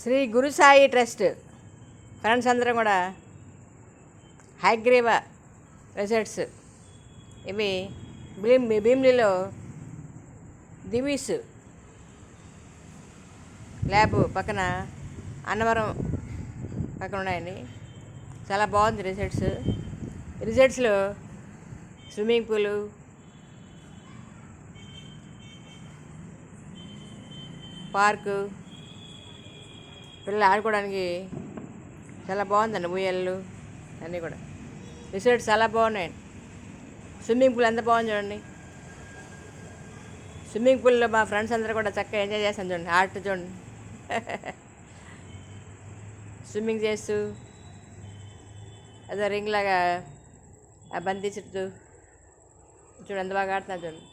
Shri Guru Sai trust friends అందరం కూడా Hayagriva resorts ఇవి భీమిలిలో దివీస్ ల్యాబ్ పక్కన అన్నవరం పక్కన ఉన్నాయండి. చాలా బాగుంది రిసార్ట్స్లో స్విమ్మింగ్ పూలు, పార్కు, పిల్లలు ఆడుకోవడానికి చాలా బాగుందండి. ఉయ్యాలలు అన్నీ కూడా రిసార్ట్స్ చాలా బాగున్నాయండి. స్విమ్మింగ్ పూల్ ఎంత బాగుంది చూడండి. స్విమ్మింగ్ పూల్లో మా ఫ్రెండ్స్ అందరూ కూడా చక్కగా ఎంజాయ్ చేస్తాను చూడండి. ఆడుతూ చూడండి స్విమ్మింగ్ చేస్తూ అదో రింగ్ లాగా ఆ బంతి చుట్టూ చూడండి ఎంత బాగా ఆడుతున్నారు చూడండి.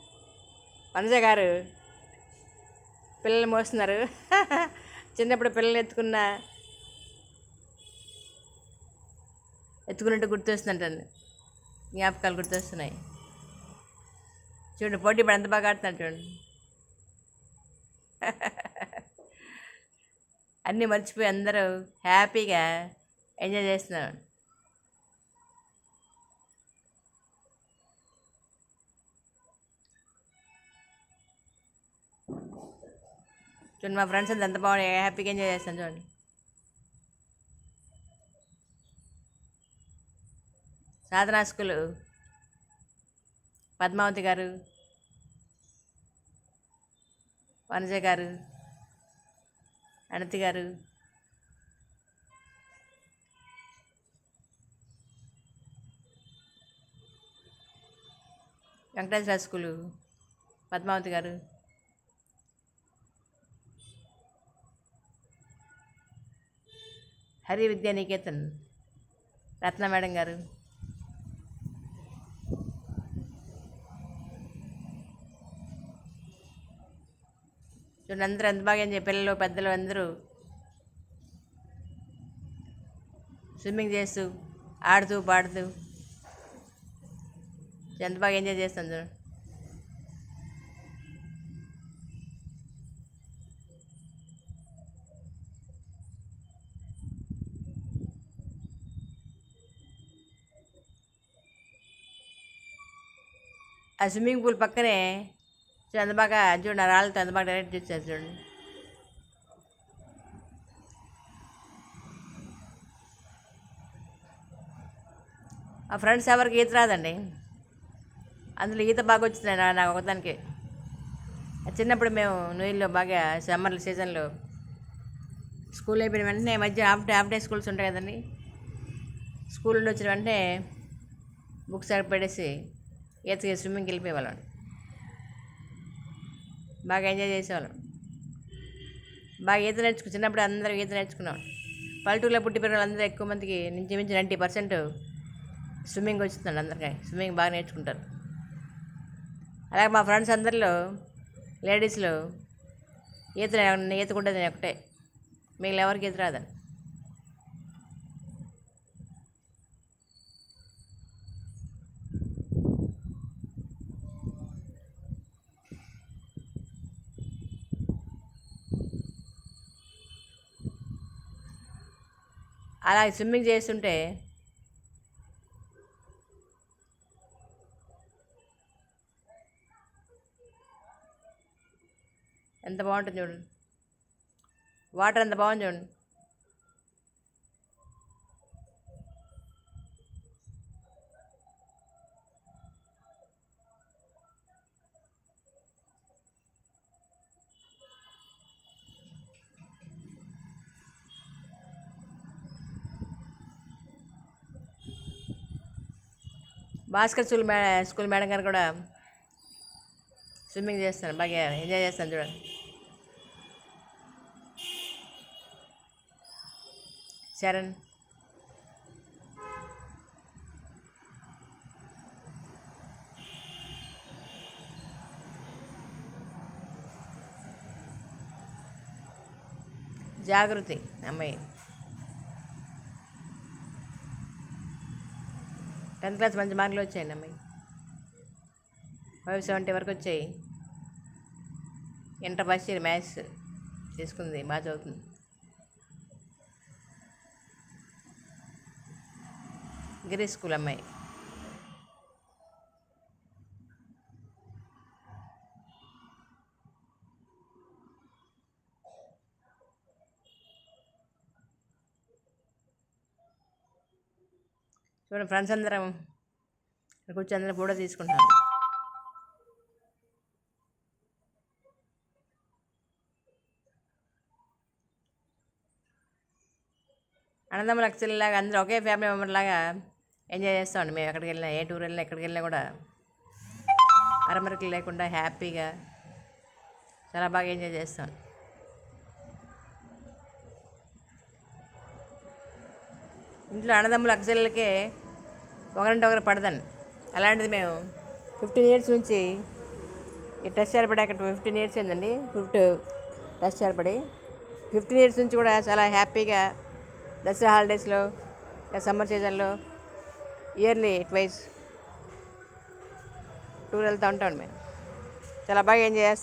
వనజ గారు పిల్లలు మోస్తున్నారు. చిన్నప్పుడు పిల్లలు ఎత్తుకున్నట్టు గుర్తొస్తుందంటండి. జ్ఞాపకాలు గుర్తొస్తున్నాయి. చూడండి పోటీ పడి ఎంత బాగా ఆడుతున్నారు చూడండి. అన్నీ మర్చిపోయి అందరూ హ్యాపీగా ఎంజాయ్ చేస్తున్నారు. చూడండి మా ఫ్రెండ్స్ అంతా ఎంత బాగుంది, హ్యాపీగా ఎంజాయ్ చేస్తాను చూడండి. సాధనా స్కూలు పద్మావతి గారు, వనజ గారు, అణతి గారు, వెంకటేశ్వర స్కూలు పద్మావతి గారు, హరి విద్యానికేతన్ రత్న మేడం గారు, చూడండి అందరూ ఎంత బాగా ఎంజాయ్, పిల్లలు పెద్దలు అందరూ స్విమ్మింగ్ చేస్తూ ఆడుతూ పాడుతూ ఎంత బాగా ఎంజాయ్ చేస్తాను చూడండి. ఆ స్విమ్మింగ్ పూల్ పక్కనే ఎంత బాగా చూడండి, రాళ్ళతో ఎంత బాగా డైరెక్ట్ చేస్తారు చూడండి. ఆ ఫ్రెండ్స్ ఎవరికి ఈత రాదండి. అందులో ఈత బాగా వచ్చింది నాకు ఒకదానికి. చిన్నప్పుడు మేము నూయిల్లో బాగా సమ్మర్ సీజన్లో స్కూల్ అయిపోయిన వెంటనే మధ్య హాఫ్ డే స్కూల్స్ ఉంటాయి కదండి. స్కూల్ నుండి వచ్చిన వెంటనే బుక్స్ అక్కడ పెట్టేసి ఈతకి స్విమ్మింగ్కి వెళ్ళిపోయేవాళ్ళం. బాగా ఎంజాయ్ చేసేవాళ్ళం. బాగా ఈత చిన్నప్పుడు అందరూ ఈత నేర్చుకున్నాం. పల్లెటూరులో పుట్టి పెరిగిన వాళ్ళందరూ ఎక్కువ మందికి నుంచి 90% స్విమ్మింగ్ వచ్చిందండి. అందరికీ స్విమ్మింగ్ బాగా నేర్చుకుంటారు. అలాగే మా ఫ్రెండ్స్ అందరిలో లేడీస్లో ఈతకుండేది నేను ఒకటే, మిగిలిన ఎవరికి ఈత రాదండి. అలా స్విమ్మింగ్ చేస్తుంటే ఎంత బాగుంటుంది చూడండి. వాటర్ ఎంత బాగుంది చూడండి. భాస్కర్ స్కూల్ మేడం గారు కూడా స్విమ్మింగ్ చేస్తాను, బాగా ఎంజాయ్ చేస్తాను చూడండి. శరణ్, జాగృతి అమ్మాయి 10th క్లాస్ మంచి మార్కులు వచ్చాయండి అమ్మాయి. 570 వరకు వచ్చాయి. ఇంటర్ ఫస్ట్ ఇయర్ మ్యాథ్స్ తీసుకుంది, బాగా చదువుతుంది. గిరి స్కూల్ అమ్మాయి. చూడండి ఫ్రెండ్స్ అందరం ఇక్కడ కూర్చొని అందరం ఫోటో తీసుకుంటున్నాం. అన్నదమ్ములు అక్కచెల్లిలాగా అందరూ ఒకే ఫ్యామిలీ మెంబర్ లాగా ఎంజాయ్ చేస్తామండి. మేము ఎక్కడికి వెళ్ళినా, ఏ టూర్ వెళ్ళినా, ఎక్కడికి వెళ్ళినా కూడా అరమరికలు లేకుండా హ్యాపీగా చాలా బాగా ఎంజాయ్ చేస్తాం. ఇంట్లో అన్నదమ్ములు అక్కచెల్లెలకే ఒకరింటి ఒకరు పడదండి. అలాంటిది మేము 15 years నుంచి ఈ టచ్ ఏర్పడి అక్కడ 15 years ఏందండి, టచ్ ఏర్పడి 15 years నుంచి కూడా చాలా హ్యాపీగా దసరా హాలిడేస్లో, సమ్మర్ సీజన్లో ఇయర్లీ ట్వైస్ టూర్ వెళ్తూ ఉంటాం. మేము చాలా బాగా ఎంజాయ్ చేస్తాం.